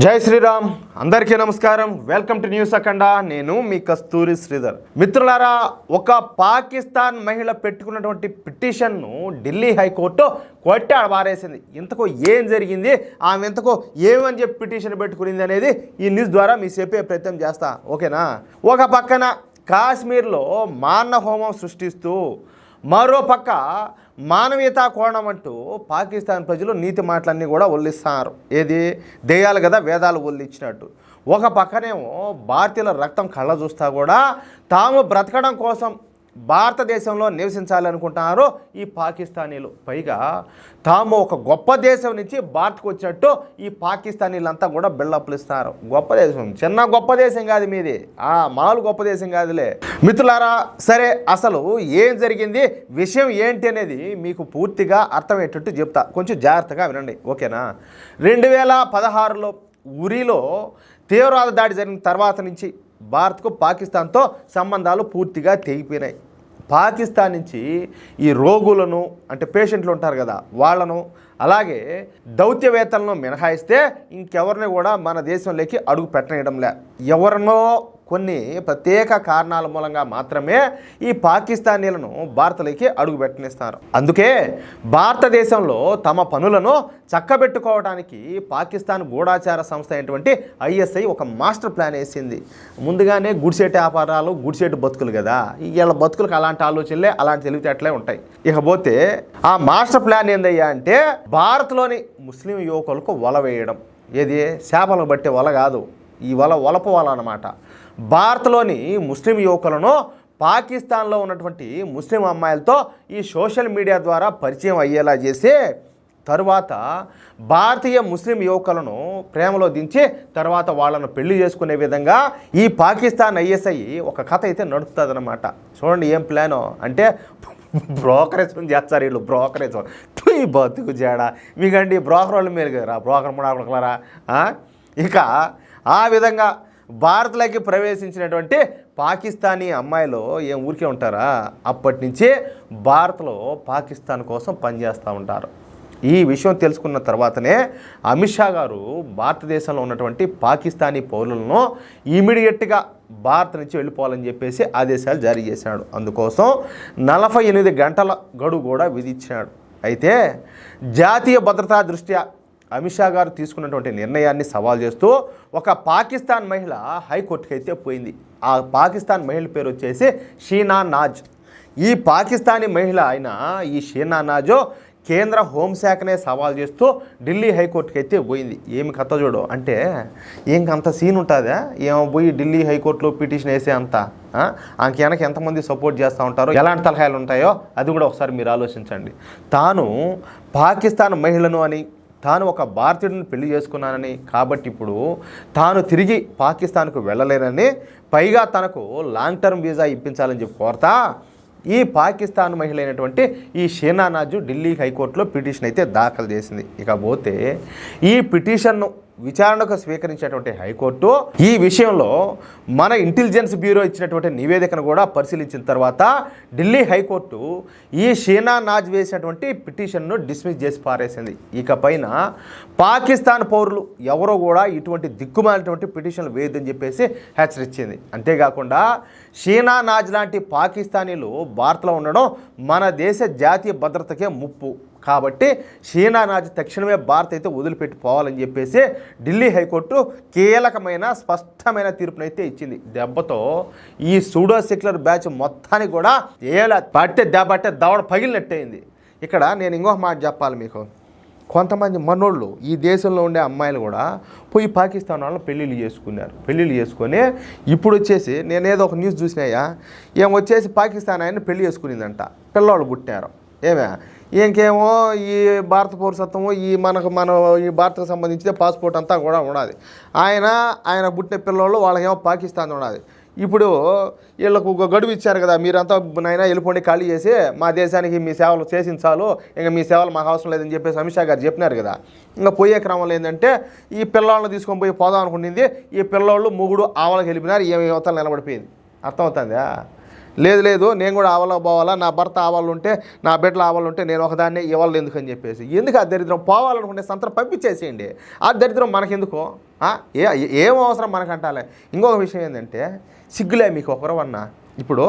జై శ్రీరామ్. అందరికీ నమస్కారం. వెల్కమ్ టు న్యూస్ అఖండ. నేను మీ కస్తూరి శ్రీధర్. మిత్రులారా, ఒక పాకిస్తాన్ మహిళ పెట్టుకున్నటువంటి పిటిషన్ను ఢిల్లీ హైకోర్టు కొట్టి ఆడబారేసింది. ఇంతకు ఏం జరిగింది, ఆమె ఇంతకు ఏమని చెప్పి పిటిషన్ పెట్టుకునింది అనేది ఈ న్యూస్ ద్వారా మీ చెప్పే ప్రయత్నం చేస్తా. ఓకేనా? ఒక పక్కన కాశ్మీర్లో మారణ హోమం సృష్టిస్తూ, మరో పక్క మానవీయతా కోణం అంటూ పాకిస్తాన్ ప్రజలు నీతి మాటలన్నీ కూడా ఒల్లిస్తున్నారు. ఏది దెయ్యాలు కదా వేదాలు ఒల్లిచ్చినట్టు. ఒక పక్కనేమో భారతీయుల రక్తం కళ్ళ చూస్తా కూడా తాము బ్రతకడం కోసం భారతదేశంలో నివసించాలనుకుంటున్నారు ఈ పాకిస్తానీలు. పైగా తాము ఒక గొప్ప దేశం నుంచి భారత్కు వచ్చినట్టు ఈ పాకిస్తానీలంతా కూడా బిల్డప్లు ఇస్తారు. గొప్ప దేశం, చిన్న గొప్ప దేశం కాదు మీది, మామూలు గొప్ప దేశం కాదులే. మిత్రులారా, సరే అసలు ఏం జరిగింది, విషయం ఏంటి అనేది మీకు పూర్తిగా అర్థమయ్యేటట్టు చెప్తా. కొంచెం జాగ్రత్తగా వినండి, ఓకేనా? 2016లో ఉరీలో తీవ్రవాద దాడి జరిగిన తర్వాత నుంచి భారత్కు పాకిస్తాన్తో సంబంధాలు పూర్తిగా తెగిపోయినాయి. పాకిస్తాన్ నుంచి ఈ రోగులను, అంటే పేషెంట్లు ఉంటారు కదా, వాళ్ళను, అలాగే దౌత్యవేత్తలను మినహాయిస్తే ఇంకెవరిని కూడా మన దేశంలోకి అడుగు పెట్టనియడంలే. ఎవరినో కొన్ని ప్రత్యేక కారణాల మూలంగా మాత్రమే ఈ పాకిస్తానీలను భారత్లోకి అడుగు పెట్టనిస్తారు. అందుకే భారతదేశంలో తమ పనులను చక్కబెట్టుకోవడానికి పాకిస్తాన్ గూఢాచార సంస్థ అయినటువంటి ISI ఒక మాస్టర్ ప్లాన్ వేసింది. ముందుగానే గుడిసేటి వ్యాపారాలు, గుడిసేటి బతుకులు కదా, వీళ్ళ బతుకులకు అలాంటి ఆలోచనలే, అలాంటి తెలివితేటలే ఉంటాయి. ఇకపోతే ఆ మాస్టర్ ప్లాన్ ఏందయ్యా అంటే, భారత్లోని ముస్లిం యువకులకు వల వేయడం. ఏది చేపలకు బట్టే వల కాదు, ఈ వలపు వల అన్నమాట. భారత్లోని ముస్లిం యువకులను పాకిస్తాన్లో ఉన్నటువంటి ముస్లిం అమ్మాయిలతో ఈ సోషల్ మీడియా ద్వారా పరిచయం అయ్యేలా చేసి, తరువాత భారతీయ ముస్లిం యువకులను ప్రేమలో దించి తర్వాత వాళ్ళను పెళ్లి చేసుకునే విధంగా ఈ పాకిస్తాన్ ISI ఒక కథ అయితే నడుపుతుందన్నమాట. చూడండి ఏం ప్లానో అంటే, బ్రోకరేజ్ చేస్తారు వీళ్ళు. బ్రోకరేజ్ ఈ బతుకు చేడా మీకండి, బ్రోకర్ వాళ్ళు మీరు కదా, బ్రోకర్ ముడాకులరా. ఇక ఆ విధంగా భారత్లోకి ప్రవేశించినటువంటి పాకిస్తానీ అమ్మాయిలు ఏం ఊరికే ఉంటారా, అప్పటి నుంచే భారత్లో పాకిస్తాన్ కోసం పనిచేస్తూ ఉంటారు. ఈ విషయం తెలుసుకున్న తర్వాతనే అమిత్ షా గారు భారతదేశంలో ఉన్నటువంటి పాకిస్తానీ పౌరులను ఇమీడియట్గా భారత్ నుంచి వెళ్ళిపోవాలని చెప్పేసి ఆదేశాలు జారీ చేశాడు. అందుకోసం 48 గంటల గడువు కూడా విధించాడు. అయితే జాతీయ భద్రతా దృష్ట్యా అమిత్ షా గారు తీసుకున్నటువంటి నిర్ణయాన్ని సవాల్ చేస్తూ ఒక పాకిస్తాన్ మహిళ హైకోర్టుకి అయితే పోయింది. ఆ పాకిస్తాన్ మహిళ పేరు వచ్చేసి షీనా నాజ్. ఈ పాకిస్తానీ మహిళ అయిన ఈ షీనా నాజో కేంద్ర హోంశాఖనే సవాల్ చేస్తూ ఢిల్లీ హైకోర్టుకి అయితే పోయింది. ఏమి కథ చూడు అంటే, ఇంకంత సీన్ ఉంటుందా ఏమో పోయి ఢిల్లీ హైకోర్టులో పిటిషన్ వేసే అంత? ఆమెకి వెనక ఎంతమంది సపోర్ట్ చేస్తూ ఉంటారో, ఎలాంటి తలహాయలు ఉంటాయో అది కూడా ఒకసారి మీరు ఆలోచించండి. తాను పాకిస్తాన్ మహిళను అని, తాను ఒక భారతీయుడిని పెళ్లి చేసుకున్నానని, కాబట్టి ఇప్పుడు తాను తిరిగి పాకిస్తాన్కు వెళ్ళలేనని, పైగా తనకు లాంగ్ టర్మ్ వీసా ఇప్పించాలని చెప్పి కోరతా ఈ పాకిస్తాన్ మహిళ అయినటువంటి ఈ షీనా నాజు ఢిల్లీ హైకోర్టులో పిటిషన్ అయితే దాఖలు చేసింది. ఇకపోతే ఈ పిటిషన్ను విచారణకు స్వీకరించినటువంటి హైకోర్టు ఈ విషయంలో మన ఇంటెలిజెన్స్ బ్యూరో ఇచ్చినటువంటి నివేదికను కూడా పరిశీలించిన తర్వాత ఢిల్లీ హైకోర్టు ఈ షీనా నాజ్ వేసినటువంటి పిటిషన్ను డిస్మిస్ చేసి పారేసింది. ఇకపైన పాకిస్తాన్ పౌరులు ఎవరో కూడా ఇటువంటి దిక్కుమాలినటువంటి పిటిషన్లు వేయొద్దని చెప్పేసి హెచ్చరించింది. అంతేకాకుండా షీనా నాజ్ లాంటి పాకిస్తానీలు భారత్లో ఉండడం మన దేశ జాతీయ భద్రతకే ముప్పు, కాబట్టి షీనా నాజ్ తక్షణమే భారత్ అయితే వదిలిపెట్టి పోవాలని చెప్పేసి ఢిల్లీ హైకోర్టు కీలకమైన స్పష్టమైన తీర్పునైతే ఇచ్చింది. దెబ్బతో ఈ సూడో సెక్యులర్ బ్యాచ్ మొత్తానికి కూడా పట్టే దవడ పగిలినట్టయింది. ఇక్కడ నేను ఇంకొక మాట చెప్పాలి మీకు. కొంతమంది మనోళ్ళు ఈ దేశంలో ఉండే అమ్మాయిలు కూడా పోయి పాకిస్తాన్ వాళ్ళని పెళ్ళిళ్ళు చేసుకున్నారు. పెళ్ళిళ్ళు చేసుకొని ఇప్పుడు వచ్చేసి నేనేదో ఒక న్యూస్ చూసినాయా, ఏం వచ్చేసి పాకిస్తాన్ ఆయన పెళ్లి చేసుకునిందంట, పిల్లవాళ్ళు పుట్టినారు. ఇంకేమో ఈ భారత పౌరసత్వము మన ఈ భారత్కు సంబంధించిన పాస్పోర్ట్ అంతా కూడా ఉన్నది. ఆయన పుట్టిన పిల్లలు వాళ్ళకేమో పాకిస్తాన్ ఉన్నది. ఇప్పుడు వీళ్ళకు ఒక గడువు ఇచ్చారు కదా, మీరంతా నాయన వెళ్ళిపోండి, ఖాళీ చేసి మా దేశానికి మీ సేవలు చేసించాలు, ఇంకా మీ సేవలు మాకు అవసరం లేదని చెప్పేసి అమిత్ షా గారు చెప్పినారు కదా. ఇంకా పోయే క్రమంలో ఏంటంటే ఈ పిల్లలను తీసుకొని పోయి పోదాం అనుకుంటుంది. ఈ పిల్లలు ముగ్గురు ఆవలకు వెళ్ళిపోయినారు. ఏమి యువతలు నిలబడిపోయింది. అర్థమవుతుందా? లేదు నేను కూడా ఆవలకు పోవాలా, నా భర్త ఆవాళ్ళు ఉంటే, నా బిడ్డలు ఆవాళ్ళు ఉంటే నేను ఒకదాన్నే ఇవ్వాలి ఎందుకని చెప్పేసి. ఎందుకు ఆ దరిద్రం? పోవాలనుకుంటే సంతరం పంపించేసేయండి. ఆ దరిద్రం మనకెందుకో. ఏం అవసరం మనకంటాలే. ఇంకొక విషయం ఏంటంటే సిగ్గులే మీకు ఒకరవన్నా. ఇప్పుడు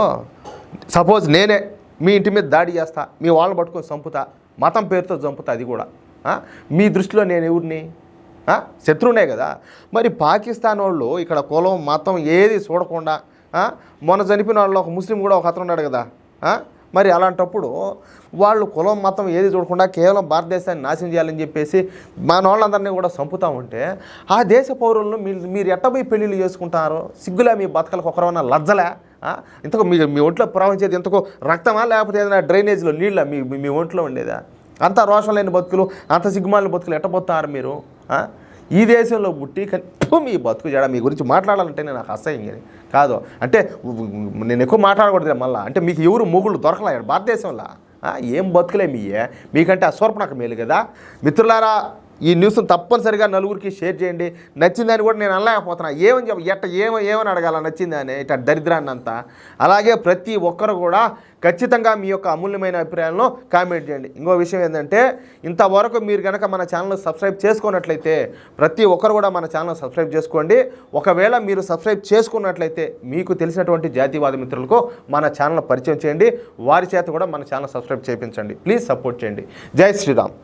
సపోజ్ నేనే మీ ఇంటి మీద దాడి చేస్తా, మీ వాళ్ళని పట్టుకొని చంపుతా, మతం పేరుతో చంపుతా, అది కూడా మీ దృష్టిలో నేను ఎవరిని? శత్రువునే కదా. మరి పాకిస్తాన్ వాళ్ళు ఇక్కడ కులం మతం ఏది చూడకుండా మొన్న చనిపోయిన వాళ్ళు ఒక ముస్లిం కూడా ఒక అతను ఉన్నాడు కదా. మరి అలాంటప్పుడు వాళ్ళు కులం మతం ఏది చూడకుండా కేవలం భారతదేశాన్ని నాశనం చేయాలని చెప్పేసి మన వాళ్ళందరినీ కూడా చంపుతూ ఉంటే ఆ దేశ పౌరులను మీరు ఎట్టబోయి పెళ్ళిళ్ళు చేసుకుంటారు? సిగ్గులే మీ బతకలకు ఒకరన్నా లజ్జలే? ఇంతకు మీ ఒంట్లో ప్రవహించేది ఇంతకు రక్తమా లేకపోతే ఏదైనా డ్రైనేజ్లో నీళ్ళ మీ ఒంట్లో ఉండేదా? అంత రోషం లేని బతుకులు, అంత సిగ్గుమాలిన బతుకులు ఎట్టబోతున్నారు మీరు? ఈ దేశంలో పుట్టి మీ బతుకు జడ మీ గురించి మాట్లాడాలంటే నాకు అసహ్యం కానీ కాదు. అంటే నేను ఎక్కువ మాట్లాడకూడదు మళ్ళీ. అంటే మీకు ఎవరు మొగుళ్ళు దొరకలే భారతదేశంలో? ఏం బతుకులే మీకంటే అస్వర్పణకు మేలు కదా. మిత్రులారా, ఈ న్యూస్ను తప్పనిసరిగా నలుగురికి షేర్ చేయండి. నచ్చిందని కూడా నేను అనలేకపోతున్నా. ఏమని అడగాల నచ్చిందని ఇట్లా దరిద్రాన్ని అంతా. అలాగే ప్రతి ఒక్కరు కూడా ఖచ్చితంగా మీ యొక్క అమూల్యమైన అభిప్రాయాలను కామెంట్ చేయండి. ఇంకో విషయం ఏంటంటే ఇంతవరకు మీరు కనుక మన ఛానల్ సబ్స్క్రైబ్ చేసుకున్నట్లయితే ప్రతి ఒక్కరు కూడా మన ఛానల్ సబ్స్క్రైబ్ చేసుకోండి. ఒకవేళ మీరు సబ్స్క్రైబ్ చేసుకున్నట్లయితే మీకు తెలిసినటువంటి జాతీయవాద మిత్రులకు మన ఛానల్ పరిచయం చేయండి. వారి చేత కూడా మన ఛానల్ సబ్స్క్రైబ్ చేయించండి. ప్లీజ్ సపోర్ట్ చేయండి. జై శ్రీరామ్.